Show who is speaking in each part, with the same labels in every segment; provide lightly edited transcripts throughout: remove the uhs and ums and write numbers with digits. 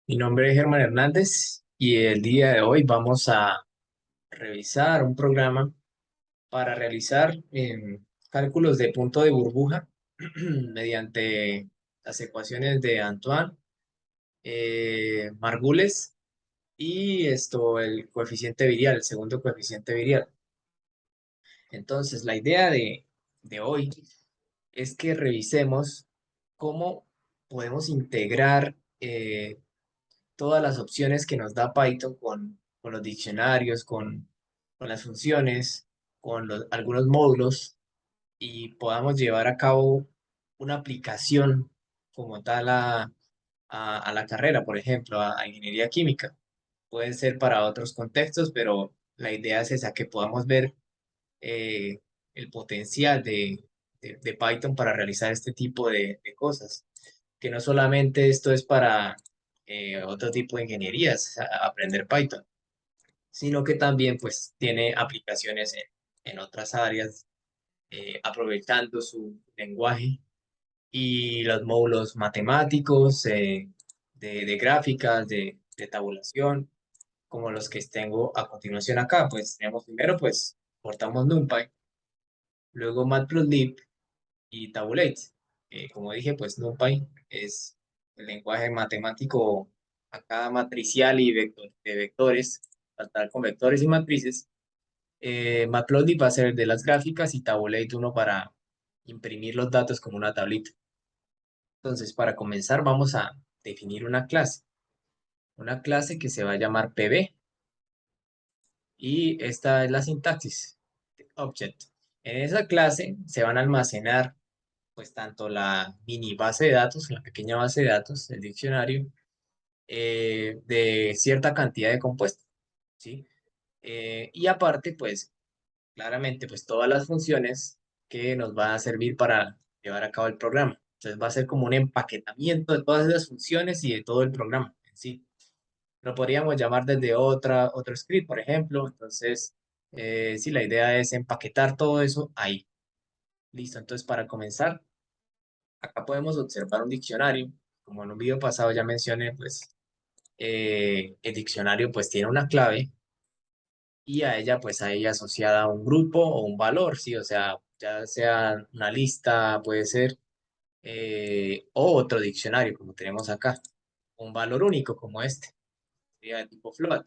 Speaker 1: Mi nombre es Germán Hernández y el día de hoy vamos a revisar un programa para realizar cálculos de punto de burbuja mediante las ecuaciones de Antoine, Margules y el coeficiente virial, el segundo coeficiente virial. Entonces, la idea de hoy es que revisemos cómo podemos integrar todas las opciones que nos da Python con los diccionarios, con las funciones, con algunos módulos y podamos llevar a cabo una aplicación como tal a la carrera, por ejemplo, a ingeniería química. Puede ser para otros contextos, pero la idea es esa, que podamos ver eh, el potencial de Python para realizar este tipo de cosas. Que no solamente esto es para otro tipo de ingenierías, aprender Python, sino que también pues tiene aplicaciones en otras áreas, aprovechando su lenguaje y los módulos matemáticos, de gráficas, de tabulación, como los que tengo a continuación acá. Pues tenemos primero, pues, portamos NumPy, luego Matplotlib y Tabulate. Como dije, pues NumPy es el lenguaje matemático acá matricial y de vectores, tratar con vectores y matrices. Matplotlib va a ser el de las gráficas y Tabulate uno para imprimir los datos como una tablita. Entonces, para comenzar, vamos a definir una clase que se va a llamar PB, y esta es la sintaxis, object. En esa clase se van a almacenar pues tanto la mini base de datos, la pequeña base de datos, el diccionario, de cierta cantidad de compuestos, ¿sí? Y aparte, pues claramente, pues todas las funciones que nos van a servir para llevar a cabo el programa. Entonces va a ser como un empaquetamiento de todas esas funciones y de todo el programa en sí. Lo podríamos llamar desde otro script, por ejemplo. Entonces, sí, la idea es empaquetar todo eso ahí. Listo, entonces para comenzar, acá podemos observar un diccionario. Como en un video pasado ya mencioné, pues el diccionario pues tiene una clave y a ella pues hay asociada un grupo o un valor, ¿sí? O sea, ya sea una lista, puede ser, o otro diccionario como tenemos acá. Un valor único como este, sería de tipo float.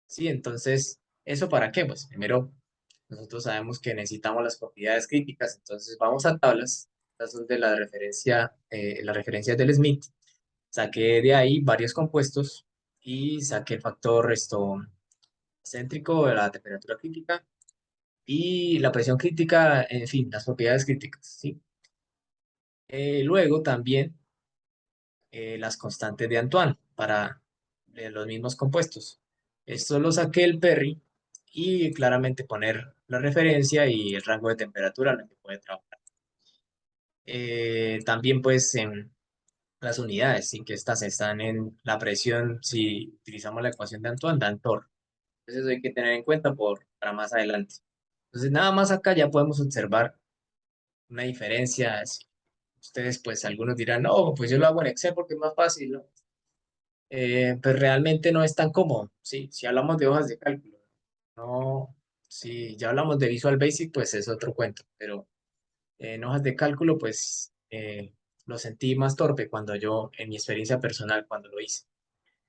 Speaker 1: Sí, entonces, ¿eso para qué? Pues primero, nosotros sabemos que necesitamos las propiedades críticas, entonces vamos a tablas. Estas son de la referencia, las referencias del Smith. Saqué de ahí varios compuestos y saqué el factor céntrico de la temperatura crítica y la presión crítica, en fin, las propiedades críticas, ¿sí? Luego también las constantes de Antoine para los mismos compuestos. Esto lo saqué el Perry y claramente poner la referencia y el rango de temperatura en el que puede trabajar. También pues en las unidades, sin que estas están en la presión, si utilizamos la ecuación de Antoine, dan torr. Entonces eso hay que tener en cuenta para más adelante. Entonces nada más acá ya podemos observar una diferencia. Ustedes pues algunos dirán, no, pues yo lo hago en Excel porque es más fácil, ¿no? Pues realmente no es tan cómodo, ¿sí? Si hablamos de hojas de cálculo, no, si ya hablamos de Visual Basic, pues es otro cuento, pero en hojas de cálculo, pues lo sentí más torpe cuando yo, en mi experiencia personal, cuando lo hice,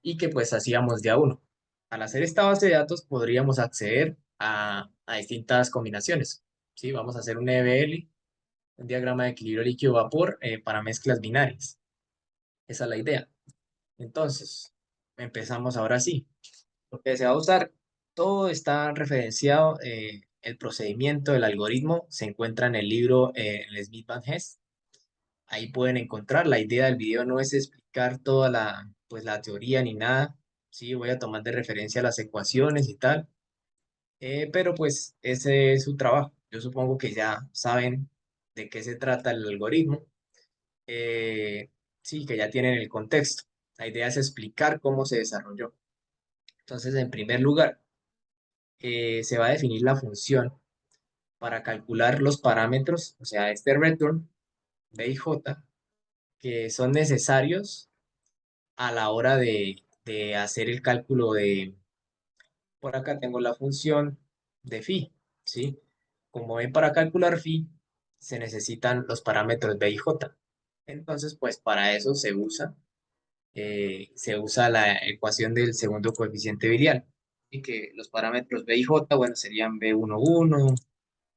Speaker 1: y que pues hacíamos de a uno. Al hacer esta base de datos podríamos acceder a distintas combinaciones, ¿sí? Vamos a hacer un EBL, un diagrama de equilibrio líquido-vapor para mezclas binarias. Esa es la idea. Entonces, empezamos ahora sí. Lo que se va a usar, todo está referenciado, el procedimiento, el algoritmo, se encuentra en el libro, el Smith Van Hess. Ahí pueden encontrar. La idea del video no es explicar toda pues, la teoría ni nada. Sí, voy a tomar de referencia las ecuaciones y tal. Pero pues ese es su trabajo. Yo supongo que ya saben de qué se trata el algoritmo. Eh, sí, que ya tienen el contexto. La idea es explicar cómo se desarrolló. Entonces, en primer lugar, se va a definir la función para calcular los parámetros, o sea, este return, B y J, que son necesarios a la hora de hacer el cálculo de, por acá tengo la función de phi, ¿sí? Como ven, para calcular phi se necesitan los parámetros b y j. Entonces, pues para eso se usa la ecuación del segundo coeficiente biliar. Y que los parámetros b y j, bueno, serían b11,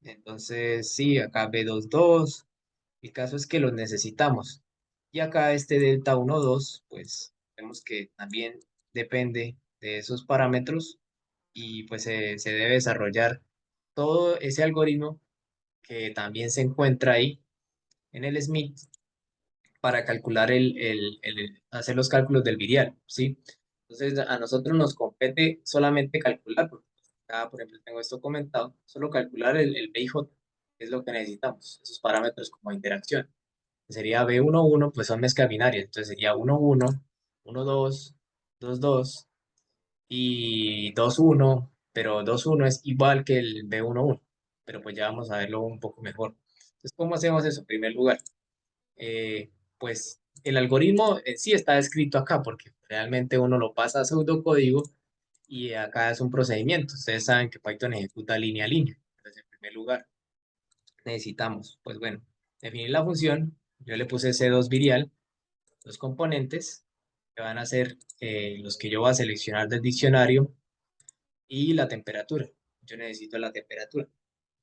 Speaker 1: entonces sí, acá b22. El caso es que los necesitamos. Y acá este delta 1,2, pues vemos que también depende de esos parámetros y pues se debe desarrollar todo ese algoritmo que también se encuentra ahí en el Smith para calcular hacer los cálculos del virial, ¿sí? Entonces a nosotros nos compete solamente calcular, porque acá por ejemplo tengo esto comentado, solo calcular el B y J, que es lo que necesitamos, esos parámetros como interacción. Sería B11, pues son mezclas binarias, entonces sería 11, 12, 22 y 21, pero 21 es igual que el B11, pero pues ya vamos a verlo un poco mejor. Entonces, ¿cómo hacemos eso? En primer lugar, pues el algoritmo en sí está escrito acá, porque realmente uno lo pasa a pseudocódigo y acá es un procedimiento. Ustedes saben que Python ejecuta línea a línea. Entonces, en primer lugar, necesitamos, pues bueno, definir la función. Yo le puse C2 virial, los componentes, que van a ser los que yo voy a seleccionar del diccionario, y la temperatura. Yo necesito la temperatura.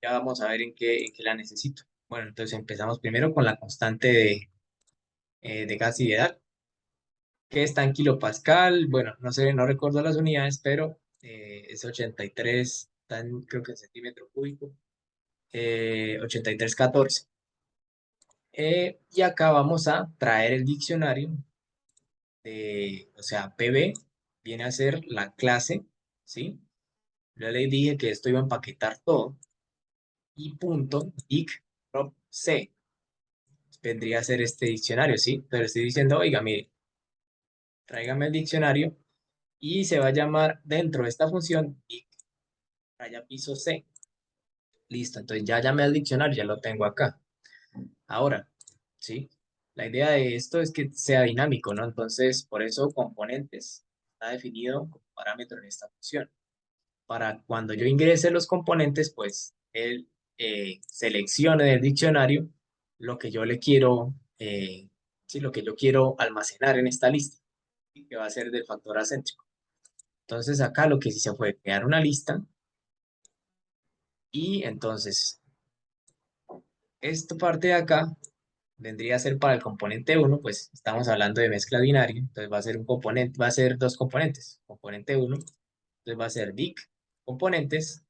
Speaker 1: Ya vamos a ver en qué la necesito. Bueno, entonces empezamos primero con la constante de gas ideal, que está en kilopascal. Bueno, no sé, no recuerdo las unidades, pero es 83, está creo que en centímetro cúbico, 8314. Y acá vamos a traer el diccionario o sea, PB viene a ser la clase, ¿sí? Yo le dije que esto iba a empaquetar todo. Y punto dic prop c vendría a ser este diccionario, ¿sí? Pero estoy diciendo, oiga, mire, tráigame el diccionario y se va a llamar dentro de esta función dic raya piso c. Listo, entonces ya llamé al diccionario, ya lo tengo acá. Ahora, ¿sí? La idea de esto es que sea dinámico, ¿no? Entonces, por eso componentes está definido como parámetro en esta función. Para cuando yo ingrese los componentes, pues él seleccione del diccionario lo que yo le quiero, sí, lo que yo quiero almacenar en esta lista, y que va a ser del factor acéntrico. Entonces acá lo que sí se puede crear una lista y entonces esta parte de acá vendría a ser para el componente uno, pues estamos hablando de mezcla binaria, entonces va a ser un componente, va a ser dos componentes, componente uno, entonces va a ser dic componentes,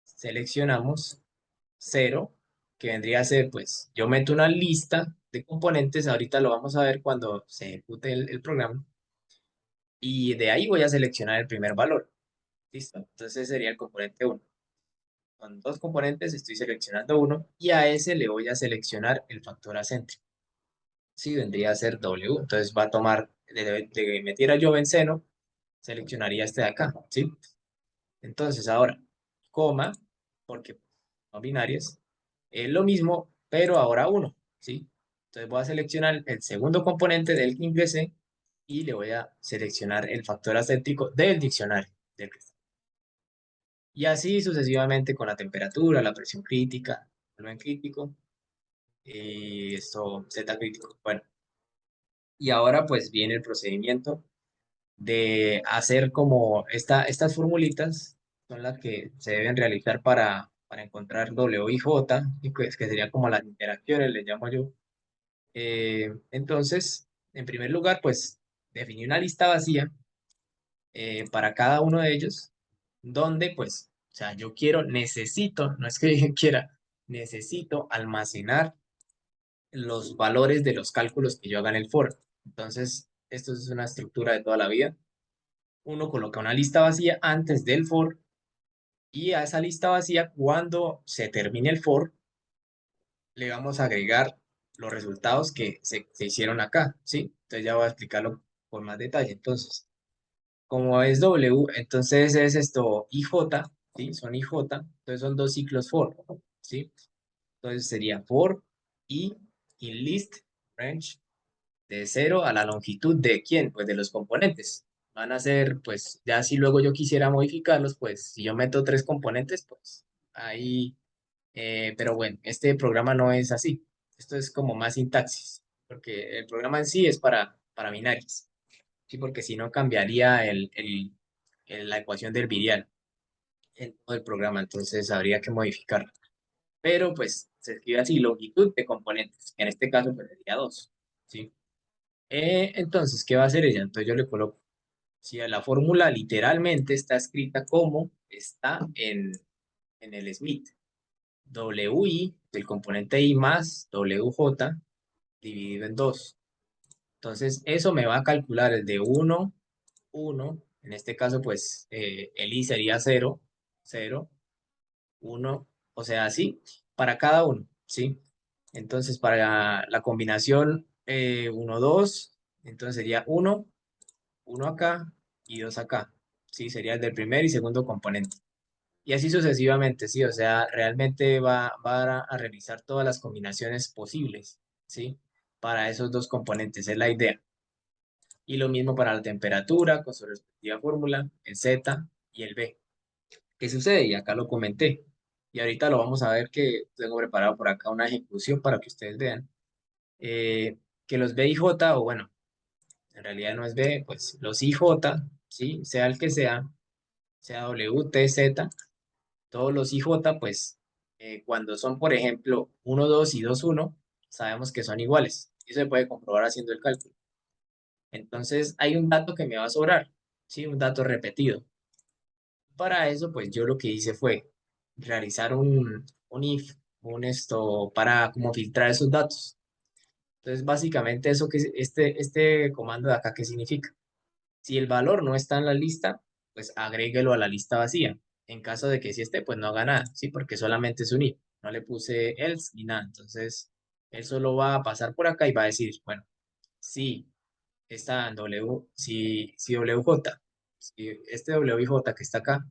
Speaker 1: seleccionamos 0, que vendría a ser, pues, yo meto una lista de componentes, ahorita lo vamos a ver cuando se ejecute el programa, y de ahí voy a seleccionar el primer valor. ¿Listo? Entonces sería el componente uno. Con dos componentes estoy seleccionando uno, y a ese le voy a seleccionar el factor acéntrico. Sí, vendría a ser W, entonces va a tomar, de metiera yo benceno, seleccionaría este de acá, ¿sí? Entonces ahora, coma, porque son binarias, es lo mismo, pero ahora uno, ¿sí? Entonces voy a seleccionar el segundo componente del que ingresé y le voy a seleccionar el factor acéntrico del diccionario. Y así sucesivamente con la temperatura, la presión crítica, volumen crítico, y esto, Z crítico. Bueno, y ahora pues viene el procedimiento de hacer como estas formulitas son las que se deben realizar para encontrar W y J, y pues, que serían como las interacciones, les llamo yo. Entonces, en primer lugar, pues definí una lista vacía para cada uno de ellos, donde pues, o sea, yo quiero, necesito, no es que yo quiera, necesito almacenar los valores de los cálculos que yo haga en el for. Entonces, esto es una estructura de toda la vida. Uno coloca una lista vacía antes del for y a esa lista vacía, cuando se termine el for, le vamos a agregar los resultados que se hicieron acá, ¿sí? Entonces ya voy a explicarlo con más detalle. Entonces, como es W, entonces es esto IJ, ¿sí? Son IJ, entonces son dos ciclos for, ¿sí? Entonces sería for i in list range de 0 a la longitud de ¿quién? Pues de los componentes. Van a ser, pues, ya si luego yo quisiera modificarlos, pues, si yo meto 3 componentes, pues, ahí, pero bueno, este programa no es así. Esto es como más sintaxis, porque el programa en sí es para binarias, ¿sí? Porque si no cambiaría la ecuación del virial en todo el programa, entonces habría que modificarlo. Pero, pues, se escribe así, longitud de componentes, que en este caso, pues, sería 2, ¿sí? Entonces, ¿qué va a hacer ella? Entonces yo le coloco, si la fórmula literalmente está escrita como está en el Smith, WI del componente I más WJ dividido en 2. Entonces, eso me va a calcular el de 1, 1, en este caso, pues, el I sería 0, 0, 1, o sea, así, para cada uno, ¿sí? Entonces, para la combinación 1, 2, entonces sería 1, uno acá y 2 acá. Sí, sería el del primer y segundo componente. Y así sucesivamente, sí, o sea, realmente va a realizar todas las combinaciones posibles, ¿sí? Para esos dos componentes, es la idea. Y lo mismo para la temperatura, con su respectiva fórmula, el Z y el B. ¿Qué sucede? Y acá lo comenté. Y ahorita lo vamos a ver que tengo preparado por acá una ejecución para que ustedes vean. Que los B y J, o bueno, en realidad no es B, pues los IJ, ¿sí? Sea el que sea W, T, Z, todos los IJ, pues cuando son, por ejemplo, 1, 2 y 2, 1, sabemos que son iguales. Y eso se puede comprobar haciendo el cálculo. Entonces, hay un dato que me va a sobrar, ¿sí? Un dato repetido. Para eso, pues yo lo que hice fue realizar un if, para como filtrar esos datos. Entonces, básicamente eso este comando de acá, ¿qué significa? Si el valor no está en la lista, pues agréguelo a la lista vacía. En caso de que sí esté, pues no haga nada, ¿sí? Porque solamente es un if. No le puse else ni nada. Entonces, él solo va a pasar por acá y va a decir, bueno, si está en si WJ, si este WJ que está acá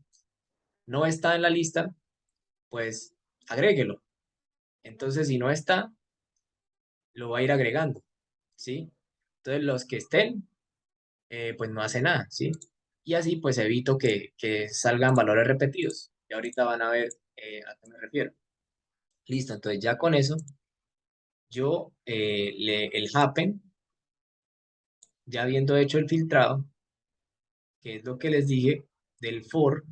Speaker 1: no está en la lista, pues agréguelo. Entonces, si no está, lo va a ir agregando, ¿sí? Entonces, los que estén, pues no hace nada, ¿sí? Y así pues evito que salgan valores repetidos. Y ahorita van a ver a qué me refiero. Listo, entonces ya con eso, yo el happen, ya habiendo hecho el filtrado, que es lo que les dije del for,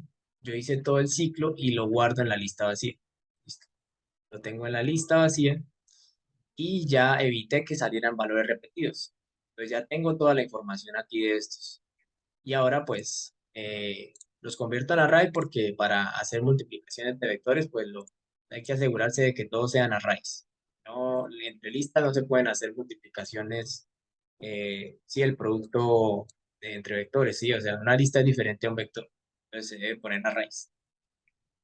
Speaker 1: yo hice todo el ciclo y lo guardo en la lista vacía. Listo. Lo tengo en la lista vacía y ya evité que salieran valores repetidos. Entonces ya tengo toda la información aquí de estos. Y ahora pues los convierto en array porque para hacer multiplicaciones de vectores pues hay que asegurarse de que todos sean arrays. No, entre listas no se pueden hacer multiplicaciones si el producto entre vectores, sí, o sea, una lista es diferente a un vector. Entonces se debe poner arrays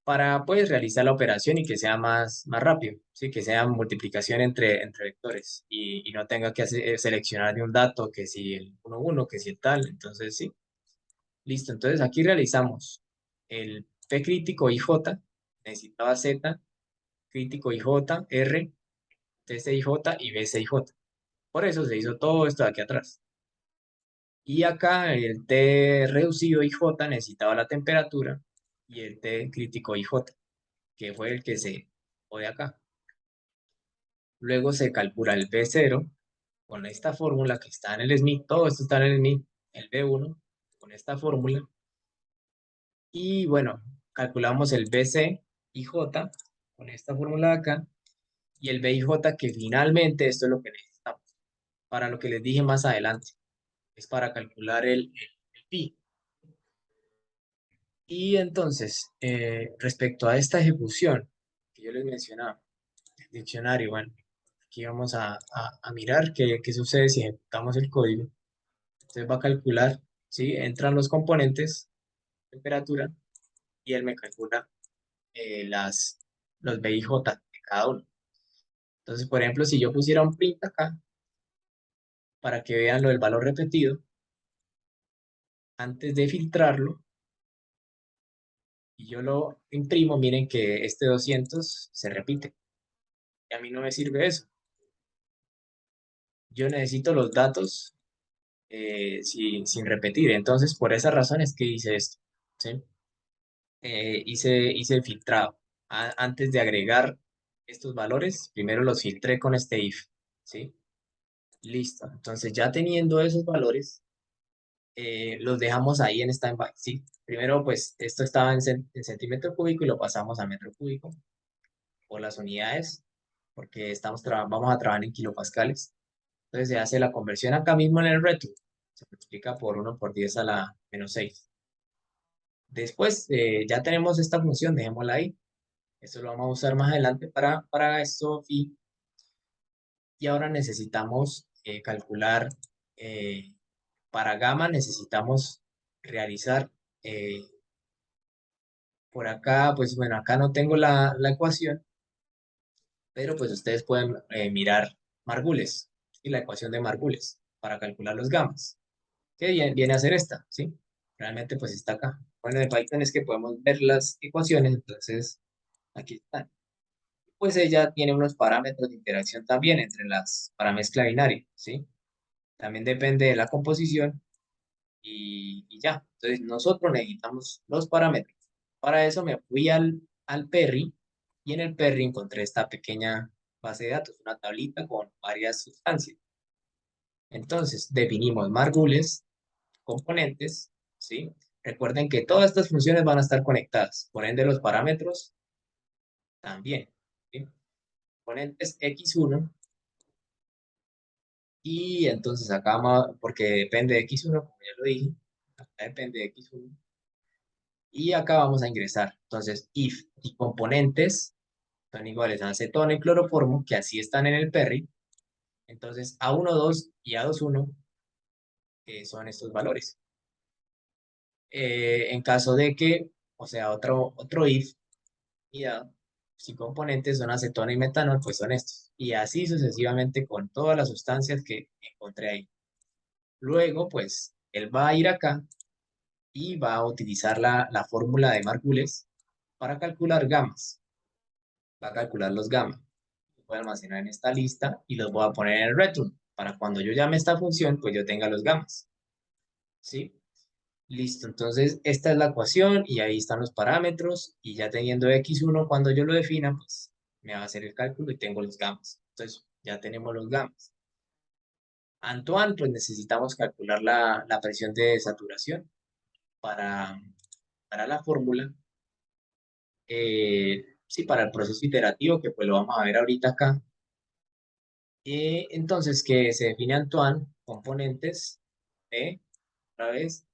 Speaker 1: para pues realizar la operación y que sea más rápido, sí, que sea multiplicación entre vectores y no tenga que seleccionar de un dato que si el 1, 1, que si el tal, entonces sí. Listo, entonces aquí realizamos el P crítico IJ, necesitaba Z, crítico IJ, R, TCIJ y BCIJ. Por eso se hizo todo esto de aquí atrás. Y acá el T reducido IJ necesitaba la temperatura y el T crítico IJ, que fue el que se de acá. Luego se calcula el B0 con esta fórmula que está en el SMIT, todo esto está en el SMIT, el B1 con esta fórmula. Y bueno, calculamos el BC y J con esta fórmula de acá y el B y J que finalmente esto es lo que necesitamos para lo que les dije más adelante. Es para calcular el pi. Y entonces, respecto a esta ejecución que yo les mencionaba, el diccionario, bueno, aquí vamos a mirar qué sucede si ejecutamos el código. Entonces va a calcular, ¿sí? Entran los componentes, temperatura, y él me calcula los B y J de cada uno. Entonces, por ejemplo, si yo pusiera un print acá, para que vean lo del valor repetido, antes de filtrarlo, y yo lo imprimo, miren que este 200 se repite. Y a mí no me sirve eso. yo necesito los datos sin repetir. Entonces, por esa razón es que hice esto, ¿sí? Hice el filtrado. Antes de agregar estos valores, primero los filtré con este if, ¿sí? Listo. Entonces, ya teniendo esos valores, los dejamos ahí en standby, ¿sí? Primero, pues, esto estaba en centímetro cúbico y lo pasamos a metro cúbico por las unidades, porque vamos a trabajar en kilopascales. Entonces, se hace la conversión acá mismo en el reto. Se multiplica por 1 por 10 a la -6. Después, ya tenemos esta función, dejémosla ahí. Esto lo vamos a usar más adelante para esto. Y ahora necesitamos calcular, eh, para gamma necesitamos realizar, eh, por acá, pues bueno, acá no tengo la ecuación, pero pues ustedes pueden mirar Margules y la ecuación de Margules para calcular los gammas. ¿Qué viene a ser esta? ¿Sí? Realmente pues está acá. Bueno, en Python es que podemos ver las ecuaciones, entonces aquí están. Pues ella tiene unos parámetros de interacción también entre las para mezcla binaria, ¿sí? También depende de la composición y ya. Entonces nosotros necesitamos los parámetros. Para eso me fui al Perry y en el Perry encontré esta pequeña base de datos, una tablita con varias sustancias. Entonces definimos margules, componentes, ¿sí? Recuerden que todas estas funciones van a estar conectadas, por ende los parámetros también, ¿sí? Componentes x1. Y entonces acá, porque depende de x1, como ya lo dije, acá depende de x1. Y acá vamos a ingresar. Entonces, if y componentes son iguales a acetona y cloroformo, que así están en el Perry. Entonces, A12 y A21 son estos valores. En caso de que, o sea, otro if y A, si componentes son acetona y metanol, pues son estos. Y así sucesivamente con todas las sustancias que encontré ahí. Luego, pues, él va a ir acá y va a utilizar la fórmula de Margules para calcular gamas. Va a calcular los gamma. Los voy a almacenar en esta lista y los voy a poner en el return. Para cuando yo llame esta función, pues yo tenga los gammas. ¿Sí? Listo. Entonces, esta es la ecuación y ahí están los parámetros. Y ya teniendo x1, cuando yo lo defina, pues me va a hacer el cálculo y tengo los gammas. Entonces, ya tenemos los gammas. Antoine, pues necesitamos calcular la presión de saturación para, para la fórmula. Sí, para el proceso iterativo, que pues lo vamos a ver ahorita acá. Entonces, que se define Antoine, componentes, otra vez,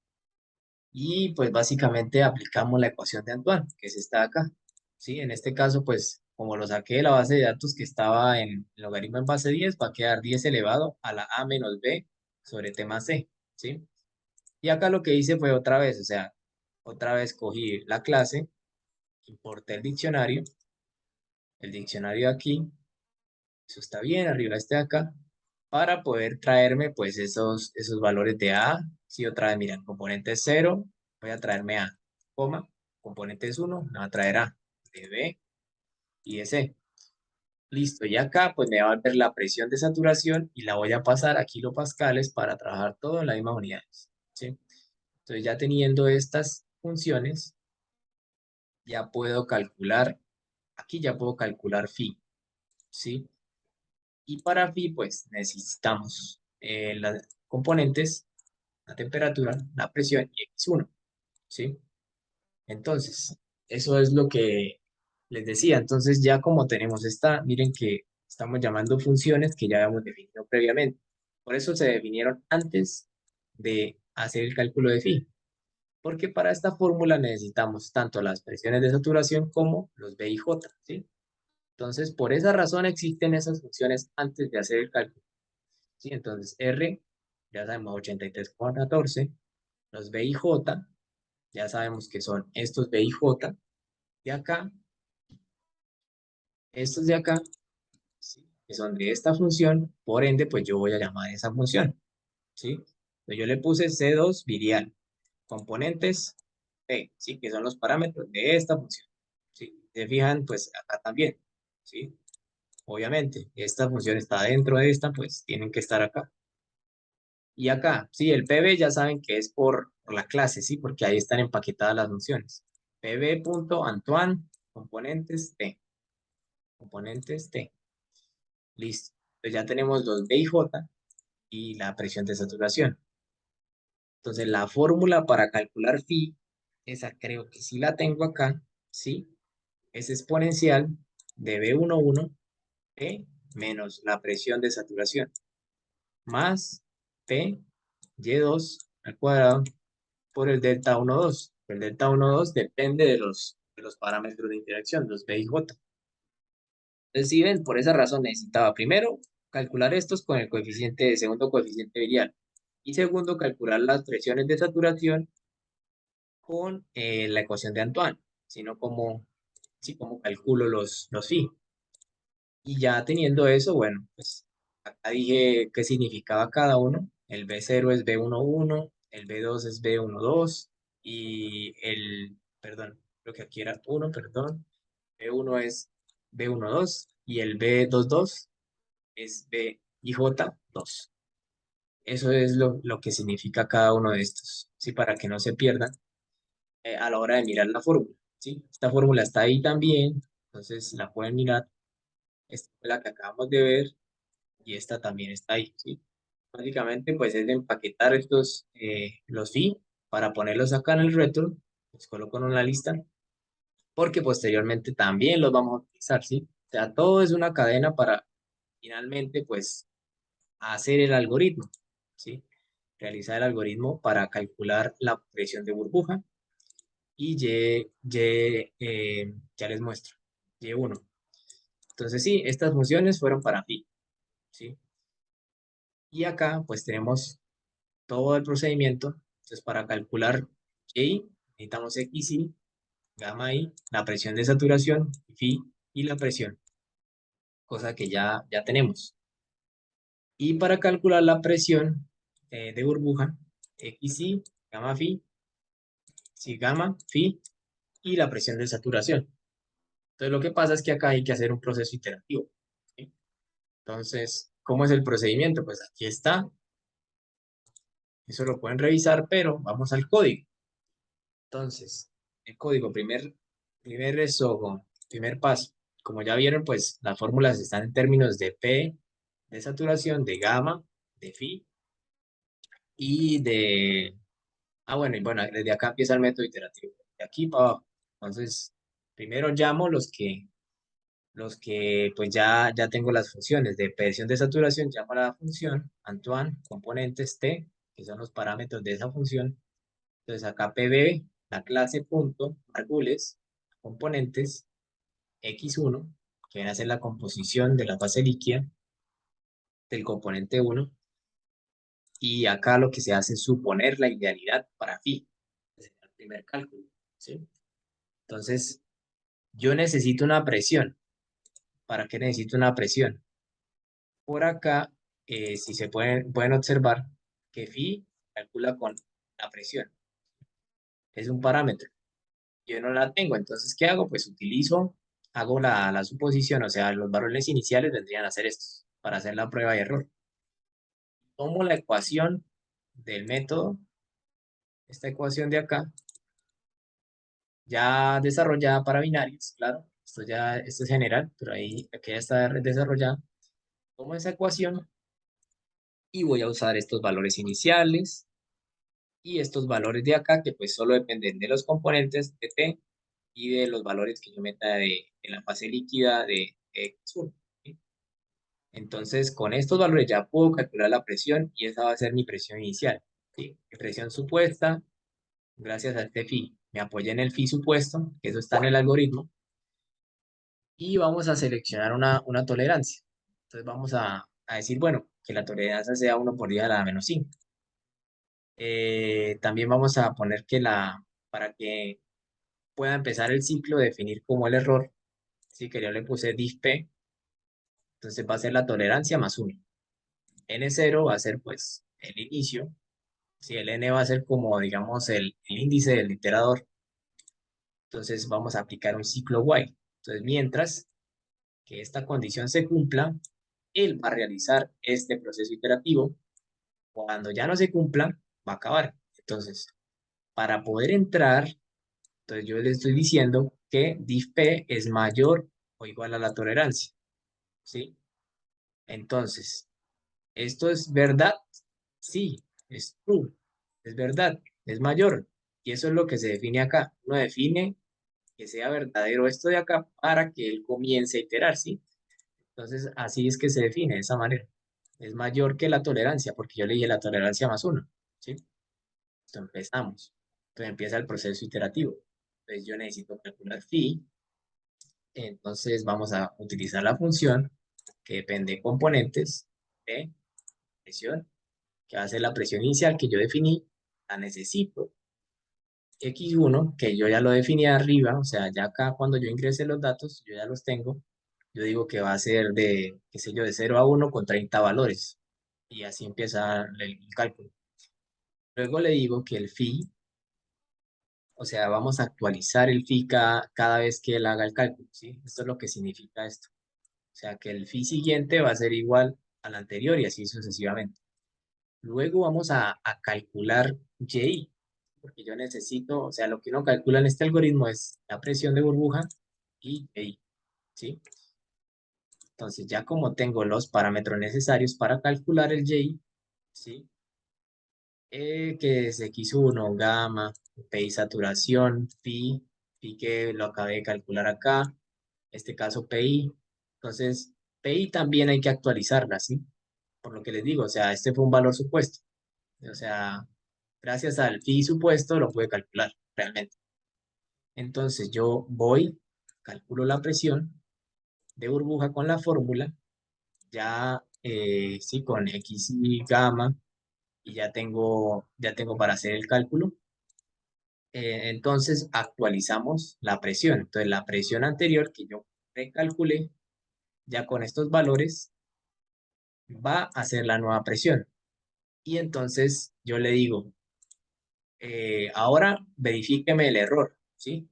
Speaker 1: y pues básicamente aplicamos la ecuación de Antoine, que es esta de acá. ¿Sí? En este caso, pues, como lo saqué de la base de datos que estaba en el logaritmo en base 10, va a quedar 10 elevado a la a menos b sobre t más c, ¿sí? Y acá lo que hice fue otra vez, o sea, otra vez cogí la clase, importé el diccionario aquí, eso está bien, arriba este de acá, para poder traerme pues esos valores de A. Si otra vez, miren, componentes 0, voy a traerme A, coma, componentes 1, me va a traer A, de B y de C. Listo, y acá pues me va a ver la presión de saturación y la voy a pasar a kilopascales para trabajar todo en las mismas unidades, ¿sí? Entonces ya teniendo estas funciones, ya puedo calcular, aquí ya puedo calcular phi, ¿sí? Y para phi, pues necesitamos las componentes, la temperatura, la presión y x1, ¿sí? Entonces, eso es lo que les decía. Entonces, ya como tenemos esta, miren que estamos llamando funciones que ya habíamos definido previamente. Por eso se definieron antes de hacer el cálculo de phi. Porque para esta fórmula necesitamos tanto las presiones de saturación como los B y J, ¿sí? Entonces, por esa razón existen esas funciones antes de hacer el cálculo. ¿Sí? Entonces, R, ya sabemos 83,14, los B y J, ya sabemos que son estos B y J de acá, estos de acá, ¿sí? Que son de esta función, por ende, pues yo voy a llamar esa función, ¿sí? Entonces, yo le puse C2 virial, componentes P, ¿sí? Que son los parámetros de esta función, ¿sí? Se fijan, pues acá también, ¿sí? obviamente, esta función está dentro de esta, pues tienen que estar acá. Y acá, sí, el PB ya saben que es por la clase, sí, porque ahí están empaquetadas las funciones. pb.antoine, componentes T, componentes T. Listo. Entonces ya tenemos los B y J y la presión de saturación. Entonces la fórmula para calcular phi, esa creo que sí la tengo acá, ¿sí? Es exponencial de B11 P menos la presión de saturación más P Y2 al cuadrado por el delta 1,2. El delta 1,2 depende de los parámetros de interacción, los B y J. Entonces, si ven, por esa razón necesitaba primero calcular estos con el coeficiente, segundo coeficiente virial. Y segundo, calcular las presiones de saturación con la ecuación de Antoine, sino como, sí, como calculo los phi. Y ya teniendo eso, bueno, pues acá dije qué significaba cada uno. El B0 es B11, el B2 es B12 y perdón, creo que aquí era 1, perdón, B1 es B12 y el B22 es BIJ2. Eso es lo que significa cada uno de estos, ¿sí? Para que no se pierdan a la hora de mirar la fórmula, ¿sí? Esta fórmula está ahí también, entonces la pueden mirar. Esta fue la que acabamos de ver y esta también está ahí, ¿sí? Básicamente, pues es de empaquetar los phi para ponerlos acá en el retro, los coloco en una lista, porque posteriormente también los vamos a utilizar, ¿sí? O sea, todo es una cadena para finalmente, pues, hacer el algoritmo, ¿sí? Realizar el algoritmo para calcular la presión de burbuja y ya les muestro, Y1. Entonces, sí, estas funciones fueron para phi, ¿sí? Y acá, pues, tenemos todo el procedimiento. Entonces, para calcular Y, necesitamos XY, gamma I, la presión de saturación, phi, y la presión, cosa que ya tenemos. Y para calcular la presión de burbuja, XY, gamma phi, si gamma, phi, y la presión de saturación. Entonces, lo que pasa es que acá hay que hacer un proceso iterativo, ¿sí? Entonces, ¿cómo es el procedimiento? Pues aquí está, eso lo pueden revisar, pero vamos al código. Entonces, el código, primer paso. Como ya vieron, pues las fórmulas están en términos de P, de saturación, de gamma, de phi y de... Ah, bueno, y bueno, desde acá empieza el método iterativo, de aquí para abajo. Entonces, primero llamo los que pues ya tengo las funciones de presión de saturación, llamo a la función Antoine, componentes T, que son los parámetros de esa función. Entonces acá PB, la clase punto, argules, componentes, X1, que viene a ser la composición de la fase líquida del componente 1, y acá lo que se hace es suponer la idealidad para phi, ese es el primer cálculo, ¿sí? Entonces, yo necesito una presión. ¿Para qué necesito una presión? Por acá, si se pueden observar que phi calcula con la presión, es un parámetro. Yo no la tengo, entonces, ¿qué hago? Pues hago la suposición, o sea, los valores iniciales vendrían a ser estos, para hacer la prueba de error. Tomo la ecuación del método, esta ecuación de acá, ya desarrollada para binarios, claro, esto es general, pero ahí, aquí ya está desarrollada. Tomo esa ecuación y voy a usar estos valores iniciales y estos valores de acá, que pues solo dependen de los componentes de T y de los valores que yo meta de la fase líquida de X1. ¿Sí? Entonces, con estos valores ya puedo calcular la presión y esa va a ser mi presión inicial. ¿Sí? Mi presión supuesta, gracias a este phi, me apoyé en el phi supuesto, que eso está en el algoritmo, y vamos a seleccionar una tolerancia. Entonces vamos a decir, bueno, que la tolerancia sea 1 por 10⁻⁵. También vamos a poner para que pueda empezar el ciclo, definir como el error, ¿sí? Que yo le puse diff-p, entonces va a ser la tolerancia más 1. N0 va a ser pues el inicio, si el n va a ser como digamos el índice del iterador, entonces vamos a aplicar un ciclo while. Entonces mientras que esta condición se cumpla, él va a realizar este proceso iterativo. Cuando ya no se cumpla, va a acabar. Entonces, para poder entrar, entonces yo le estoy diciendo que diff_p es mayor o igual a la tolerancia, ¿sí? Entonces, ¿esto es verdad? Sí, es true, es verdad, es mayor. Y eso es lo que se define acá. Uno define que sea verdadero esto de acá para que él comience a iterar, ¿sí? Entonces, así es que se define de esa manera. Es mayor que la tolerancia, porque yo le dije la tolerancia más uno, ¿sí? Entonces empezamos. Entonces empieza el proceso iterativo. Entonces yo necesito calcular phi. Entonces vamos a utilizar la función que depende de componentes de presión, que va a ser la presión inicial que yo definí. La necesito. X1, que yo ya lo definí arriba, o sea, ya acá cuando yo ingrese los datos, yo ya los tengo. Yo digo que va a ser de, qué sé yo, de 0 a 1 con 30 valores. Y así empieza el cálculo. Luego le digo que el phi, o sea, vamos a actualizar el phi cada vez que él haga el cálculo, ¿sí? Esto es lo que significa esto. O sea, que el phi siguiente va a ser igual al anterior y así sucesivamente. Luego vamos a calcular Y, porque yo necesito, o sea, lo que uno calcula en este algoritmo es la presión de burbuja y Y, ¿sí? Entonces ya como tengo los parámetros necesarios para calcular el Y, ¿sí? Que es X1, gamma, PI saturación, phi que lo acabé de calcular acá, este caso PI. Entonces, PI también hay que actualizarla, ¿sí? Por lo que les digo, o sea, este fue un valor supuesto. O sea, gracias al phi supuesto lo pude calcular realmente. Entonces yo voy, calculo la presión de burbuja con la fórmula, ya sí, con X y gamma, y ya tengo para hacer el cálculo. Entonces actualizamos la presión. Entonces la presión anterior que yo recalculé, ya con estos valores, va a ser la nueva presión. Y entonces yo le digo, ahora verifíqueme el error, ¿sí?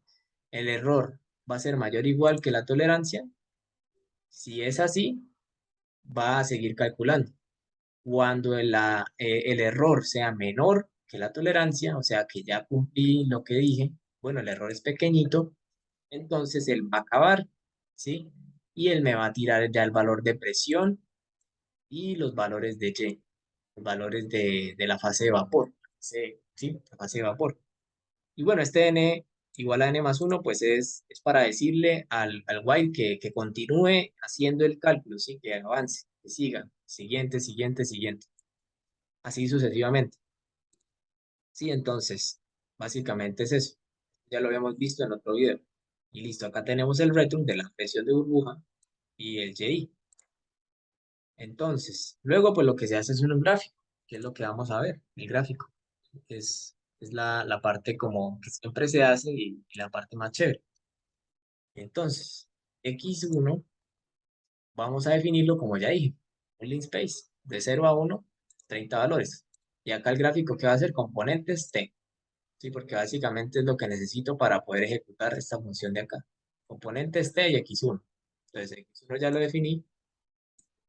Speaker 1: El error va a ser mayor o igual que la tolerancia. Si es así, va a seguir calculando. Cuando el error sea menor que la tolerancia, o sea que ya cumplí lo que dije, bueno, el error es pequeñito, entonces él va a acabar, ¿sí? Y él me va a tirar ya el valor de presión y los valores de Y, los valores de la fase de vapor, ¿sí? La fase de vapor. Y bueno, este n igual a n+1, pues es para decirle al while que continúe haciendo el cálculo, ¿sí? Que avance, que siga, siguiente, siguiente, siguiente. Así sucesivamente. Sí, entonces, básicamente es eso. Ya lo habíamos visto en otro video. Y listo, acá tenemos el return de la presión de burbuja y el Y. Entonces, luego pues lo que se hace es un gráfico, que es lo que vamos a ver, el gráfico. Es la parte como que siempre se hace y la parte más chévere. Entonces, X1 vamos a definirlo como ya dije, un link space de 0 a 1, 30 valores. Y acá el gráfico que va a ser componentes T, ¿sí? Porque básicamente es lo que necesito para poder ejecutar esta función de acá. Componentes T y X1. Entonces, X1 ya lo definí.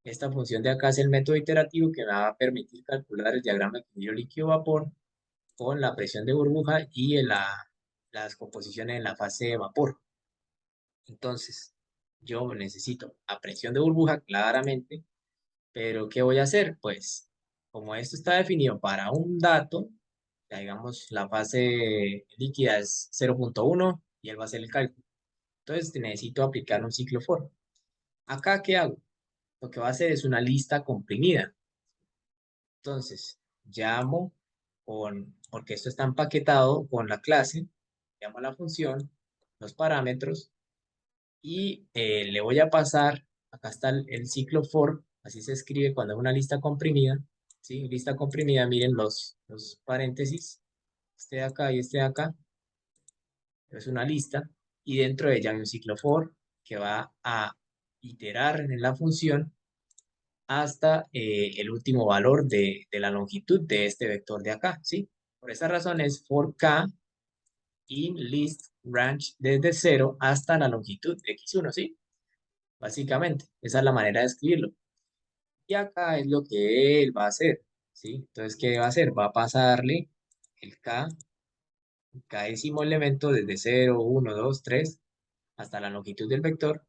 Speaker 1: Esta función de acá es el método iterativo que me va a permitir calcular el diagrama de equilibrio líquido-vapor con la presión de burbuja y las composiciones en la fase de vapor. Entonces, yo necesito a presión de burbuja claramente, pero ¿qué voy a hacer? Pues, como esto está definido para un dato, ya digamos la fase líquida es 0.1 y él va a hacer el cálculo. Entonces, necesito aplicar un ciclo for. Acá, ¿qué hago? Lo que va a hacer es una lista comprimida. Entonces, llamo porque esto está empaquetado con la clase, llamo a la función, los parámetros, y le voy a pasar, acá está el ciclo for, así se escribe cuando es una lista comprimida, ¿sí? Lista comprimida, miren los paréntesis, este de acá y este de acá, es una lista, y dentro de ella hay un ciclo for que va a iterar en la función hasta el último valor de la longitud de este vector de acá, ¿sí? Por esa razón es for k in list range desde 0 hasta la longitud de x1, ¿sí? básicamente. Esa es la manera de escribirlo. Y acá es lo que él va a hacer, ¿sí? Entonces, ¿qué va a hacer? Va a pasarle el K décimo elemento desde 0, 1, 2, 3 hasta la longitud del vector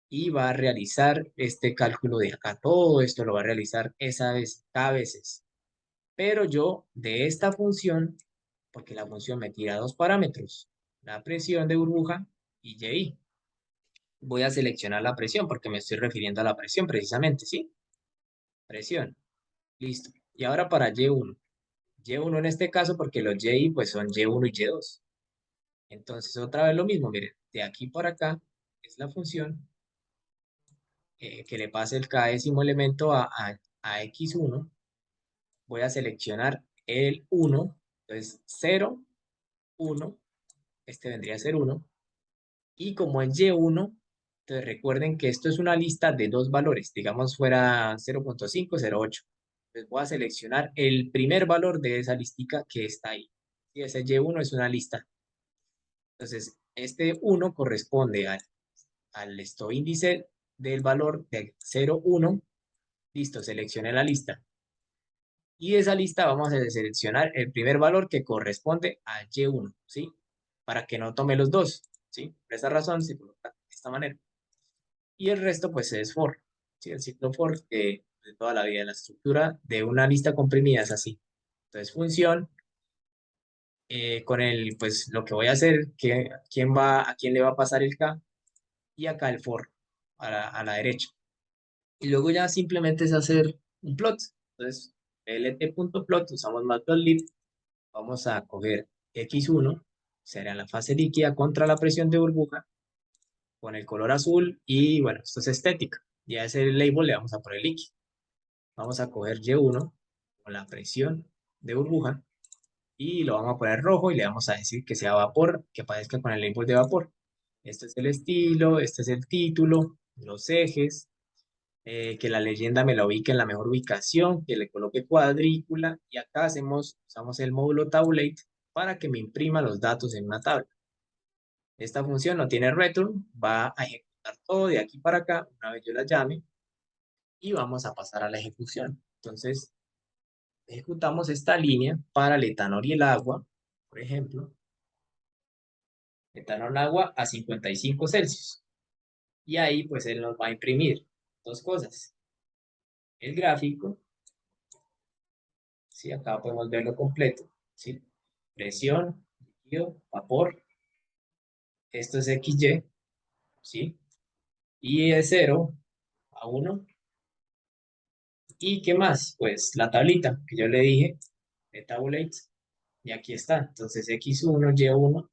Speaker 1: y va a realizar este cálculo de acá. Todo esto lo va a realizar esa vez, K veces. Pero yo de esta función, porque la función me tira dos parámetros, la presión de burbuja y Y. Voy a seleccionar la presión porque me estoy refiriendo a la presión precisamente, ¿sí? Presión. Listo. Y ahora para Y1. Y1 en este caso porque los Y pues son Y1 y Y2. Entonces otra vez lo mismo, miren, de aquí para acá es la función que le pase el K décimo elemento a X1. Voy a seleccionar el 1, entonces 0, 1, este vendría a ser 1. Y como es Y1, entonces recuerden que esto es una lista de dos valores, digamos fuera 0.5, 0.8. Entonces voy a seleccionar el primer valor de esa listica que está ahí. Y ese Y1 es una lista. Entonces, este 1 corresponde al esto índice del valor de 0, 1. Listo, seleccioné la lista. Y de esa lista vamos a seleccionar el primer valor que corresponde a Y1, ¿sí? Para que no tome los dos, ¿sí? Por esa razón se coloca de esta manera. Y el resto, pues, es for, ¿sí? El ciclo for de toda la vida. La estructura de una lista comprimida es así. Entonces, función, con el, pues, lo que voy a hacer, a quién le va a pasar el K, y acá el for, a la derecha. Y luego ya simplemente es hacer un plot. Entonces, lt.plot, usamos matplotlib, vamos a coger X1, será la fase líquida contra la presión de burbuja, con el color azul, y bueno, esto es estética. Ya ese label le vamos a poner líquido. Vamos a coger Y1 con la presión de burbuja, y lo vamos a poner rojo, y le vamos a decir que sea vapor, que aparezca con el label de vapor. Este es el estilo, este es el título, los ejes, que la leyenda me la ubique en la mejor ubicación, que le coloque cuadrícula, y acá usamos el módulo tabulate para que me imprima los datos en una tabla. Esta función no tiene return, va a ejecutar todo de aquí para acá una vez yo la llame, y vamos a pasar a la ejecución. Entonces, ejecutamos esta línea para el etanol y el agua, por ejemplo, etanol agua a 55 Celsius. Y ahí pues él nos va a imprimir dos cosas. El gráfico, ¿sí? Acá podemos verlo completo, ¿sí? Presión, líquido, vapor. Esto es XY, ¿sí? Y es 0 a 1. ¿Y qué más? Pues la tablita que yo le dije, de tabulate, y aquí está. Entonces X1, Y1,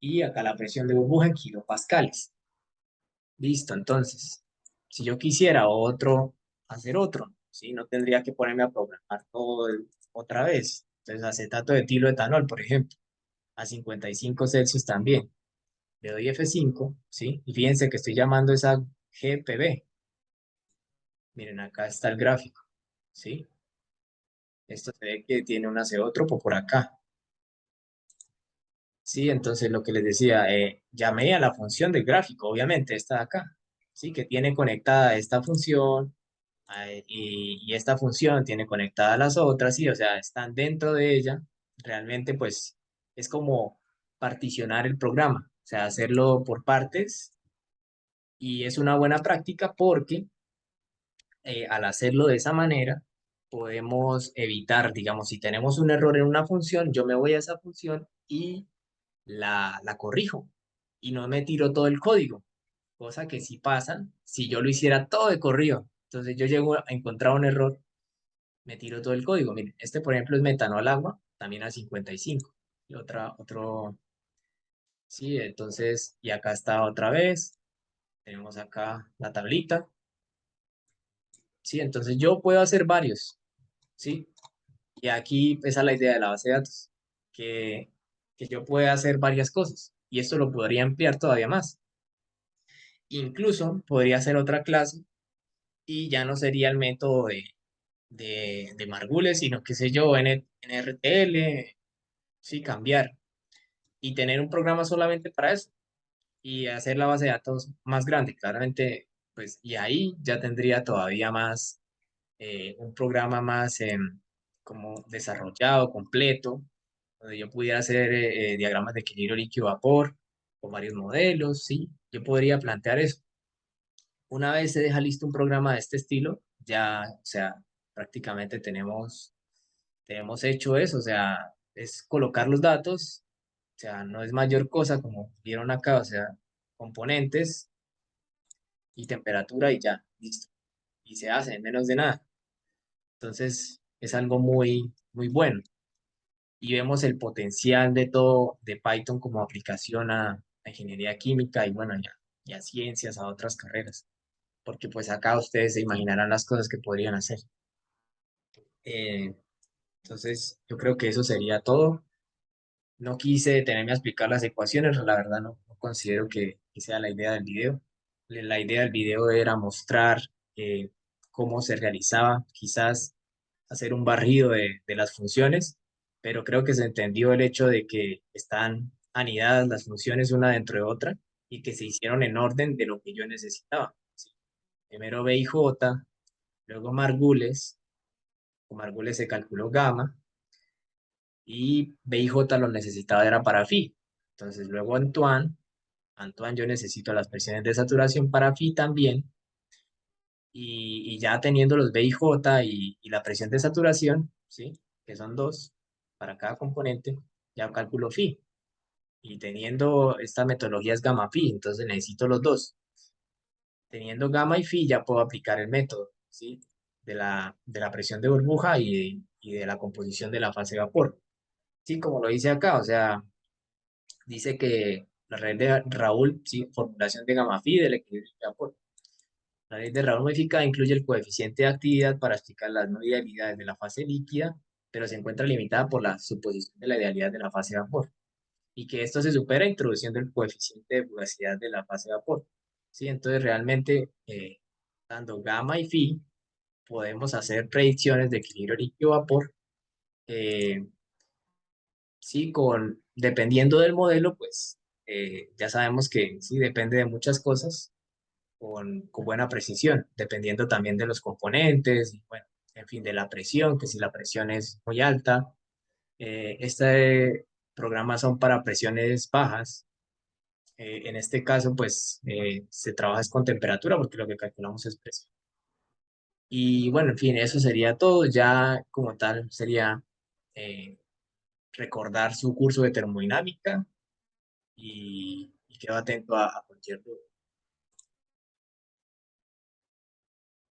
Speaker 1: y acá la presión de burbuja en kilopascales. Listo, entonces, si yo quisiera hacer otro, ¿sí? No tendría que ponerme a programar todo otra vez. Entonces, acetato de etanol, por ejemplo, a 55 Celsius también. Le doy F5, ¿sí? Y fíjense que estoy llamando esa GPB. Miren, acá está el gráfico, ¿sí? Esto se ve que tiene un acéotropo por acá. Sí, entonces lo que les decía, llamé a la función del gráfico, obviamente, esta de acá, ¿sí? Que tiene conectada esta función, y esta función tiene conectadas las otras, sí, o sea, están dentro de ella. Realmente, pues, es como particionar el programa, o sea, hacerlo por partes, y es una buena práctica porque al hacerlo de esa manera, podemos evitar, digamos, si tenemos un error en una función, yo me voy a esa función y la corrijo y no me tiro todo el código, cosa que sí pasa si yo lo hiciera todo de corrido. Entonces yo llego a encontrar un error, me tiro todo el código. Miren, este por ejemplo es metanol agua, también a 55. Y sí, entonces, y acá está otra vez, tenemos acá la tablita, sí, entonces yo puedo hacer varios, sí, y aquí esa es la idea de la base de datos, que yo pueda hacer varias cosas, y esto lo podría ampliar todavía más. Incluso podría hacer otra clase y ya no sería el método de Margules, sino que sé yo, NRTL, sí, cambiar y tener un programa solamente para eso. y hacer la base de datos más grande, claramente, pues, y ahí ya tendría todavía más, un programa más como desarrollado, completo, donde yo pudiera hacer diagramas de equilibrio líquido-vapor con varios modelos, ¿sí? Yo podría plantear eso. Una vez se deja listo un programa de este estilo, ya, o sea, prácticamente tenemos hecho eso, o sea, es colocar los datos, o sea, no es mayor cosa como vieron acá, o sea, componentes y temperatura y ya, listo. Y se hace en menos de nada. Entonces, es algo muy, muy bueno. Y vemos el potencial de todo, de Python como aplicación a ingeniería química y bueno, ya, y a ciencias, a otras carreras. Porque pues acá ustedes se imaginarán las cosas que podrían hacer. Eh, entonces, yo creo que eso sería todo. No quise detenerme a explicar las ecuaciones, la verdad no considero que sea la idea del video. La idea del video era mostrar cómo se realizaba, quizás hacer un barrido de las funciones, pero creo que se entendió el hecho de que están anidadas las funciones una dentro de otra y que se hicieron en orden de lo que yo necesitaba. ¿Sí? Primero B y J, luego Margules, con Margules se calculó gamma, y B y J lo necesitaba era para phi. Entonces luego Antoine yo necesito las presiones de saturación para phi también, y ya teniendo los B y J y la presión de saturación, ¿sí? Que son dos para cada componente, ya calculo phi. Y teniendo esta metodología es gamma phi, entonces necesito los dos. Teniendo gamma y phi ya puedo aplicar el método, ¿sí? De la presión de burbuja y de la composición de la fase de vapor. Sí, como lo dice acá, o sea, dice que la red de Raúl, sí, formulación de gamma phi del equilibrio de vapor. La red de Raúl modificada incluye el coeficiente de actividad para explicar las no idealidades de la fase líquida, pero se encuentra limitada por la suposición de la idealidad de la fase de vapor. Y que esto se supera introduciendo el coeficiente de fugacidad de la fase de vapor. ¿Sí? Entonces, realmente, dando gamma y phi, podemos hacer predicciones de equilibrio líquido-vapor. eh, Sí, dependiendo del modelo, pues ya sabemos que sí depende de muchas cosas con buena precisión, dependiendo también de los componentes, y bueno, en fin, de la presión, que si la presión es muy alta. Este programa son para presiones bajas. En este caso, pues se trabaja es con temperatura porque lo que calculamos es presión. Y bueno, en fin, eso sería todo. Ya como tal sería eh, recordar su curso de termodinámica y quedo atento a cualquier duda.